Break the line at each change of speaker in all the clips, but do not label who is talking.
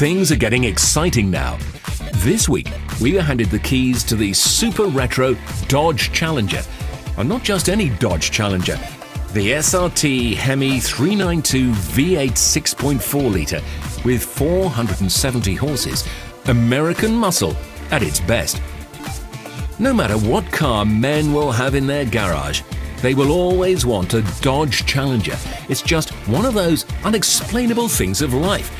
Things are getting exciting now. This week, we were handed the keys to the super retro Dodge Challenger. And not just any Dodge Challenger, the SRT Hemi 392 V8 6.4 litre with 470 horses, American muscle at its best. No matter what car men will have in their garage, they will always want a Dodge Challenger. It's just one of those unexplainable things of life.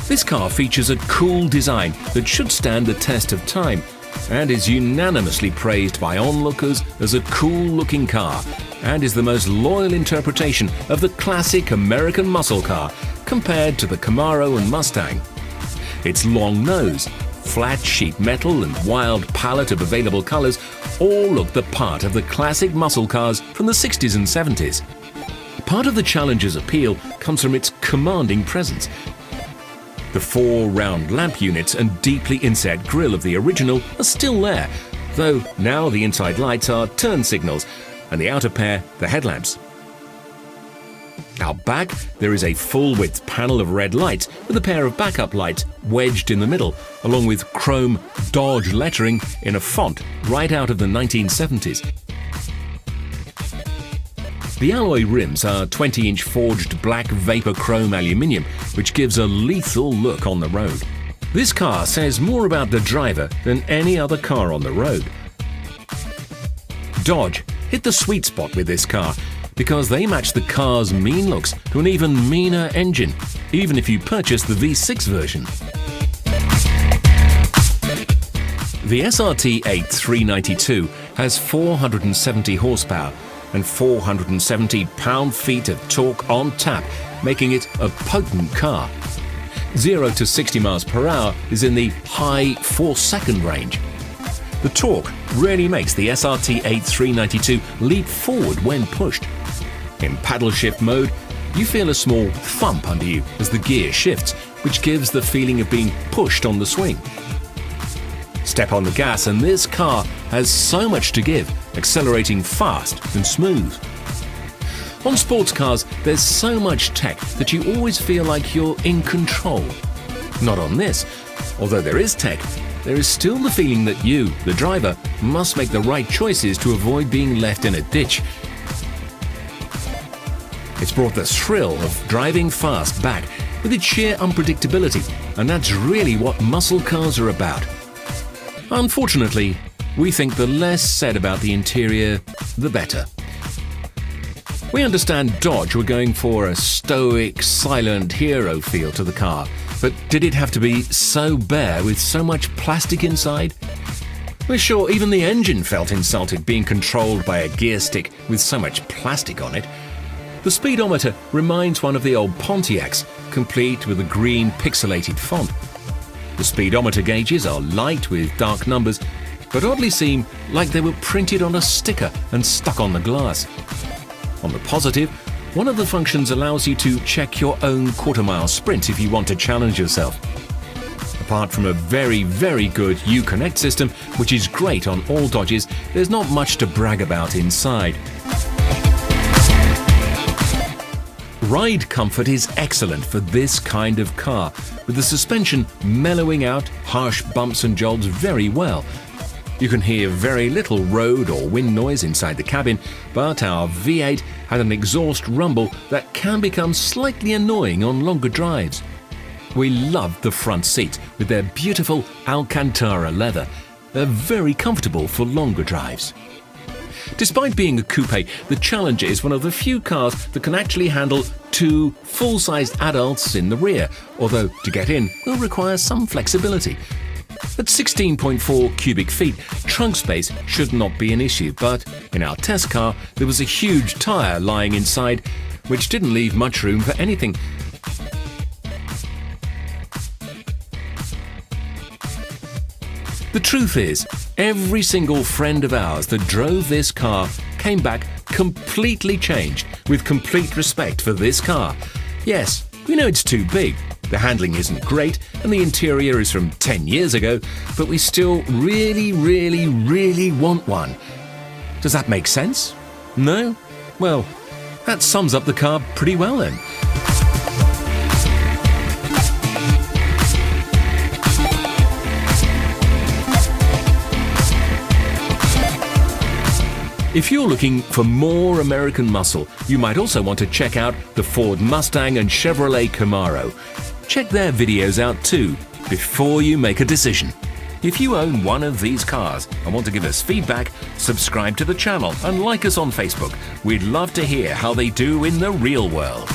This car features a cool design that should stand the test of time and is unanimously praised by onlookers as a cool-looking car and is the most loyal interpretation of the classic American muscle car compared to the Camaro and Mustang. Its long nose, flat sheet metal and wild palette of available colors all look the part of the classic muscle cars from the 60s and 70s. Part of the Challenger's appeal comes from its commanding presence. The four round lamp units and deeply inset grille of the original are still there, though now the inside lights are turn signals and the outer pair the headlamps. Out back, there is a full-width panel of red lights with a pair of backup lights wedged in the middle, along with chrome Dodge lettering in a font right out of the 1970s. The alloy rims are 20-inch forged black vapor chrome aluminium, which gives a lethal look on the road. This car says more about the driver than any other car on the road. Dodge hit the sweet spot with this car because they match the car's mean looks to an even meaner engine, even if you purchase the V6 version. The SRT 8392 has 470 horsepower and 470 pound-feet of torque on tap, making it a potent car. 0 to 60 miles per hour is in the high 4-second range. The torque really makes the SRT 8392 leap forward when pushed. In paddle shift mode, you feel a small thump under you as the gear shifts, which gives the feeling of being pushed on the swing. Step on the gas and this car has so much to give, accelerating fast and smooth. On sports cars, there's so much tech that you always feel like you're in control. Not on this. Although there is tech, there is still the feeling that you, the driver, must make the right choices to avoid being left in a ditch. It's brought the thrill of driving fast back with its sheer unpredictability, and that's really what muscle cars are about. Unfortunately, we think the less said about the interior, the better. We understand Dodge were going for a stoic, silent hero feel to the car, but did it have to be so bare with so much plastic inside? We're sure even the engine felt insulted being controlled by a gear stick with so much plastic on it. The speedometer reminds one of the old Pontiacs, complete with a green pixelated font. The speedometer gauges are light with dark numbers, but oddly seem like they were printed on a sticker and stuck on the glass. On the positive, one of the functions allows you to check your own quarter-mile sprint if you want to challenge yourself. Apart from a very, very good Uconnect system, which is great on all Dodges, there's not much to brag about inside. Ride comfort is excellent for this kind of car, with the suspension mellowing out harsh bumps and jolts very well. You can hear very little road or wind noise inside the cabin, but our V8 had an exhaust rumble that can become slightly annoying on longer drives. We loved the front seats with their beautiful Alcantara leather. They're very comfortable for longer drives. Despite being a coupe, the Challenger is one of the few cars that can actually handle two full-sized adults in the rear, although to get in will require some flexibility. At 16.4 cubic feet, trunk space should not be an issue, but in our test car there was a huge tyre lying inside, which didn't leave much room for anything. The truth is, every single friend of ours that drove this car came back completely changed, with complete respect for this car. Yes, we know it's too big, the handling isn't great, and the interior is from 10 years ago, but we still really, really, really want one. Does that make sense? No? Well, that sums up the car pretty well then. If you're looking for more American muscle, you might also want to check out the Ford Mustang and Chevrolet Camaro. Check their videos out too before you make a decision. If you own one of these cars and want to give us feedback, subscribe to the channel and like us on Facebook. We'd love to hear how they do in the real world.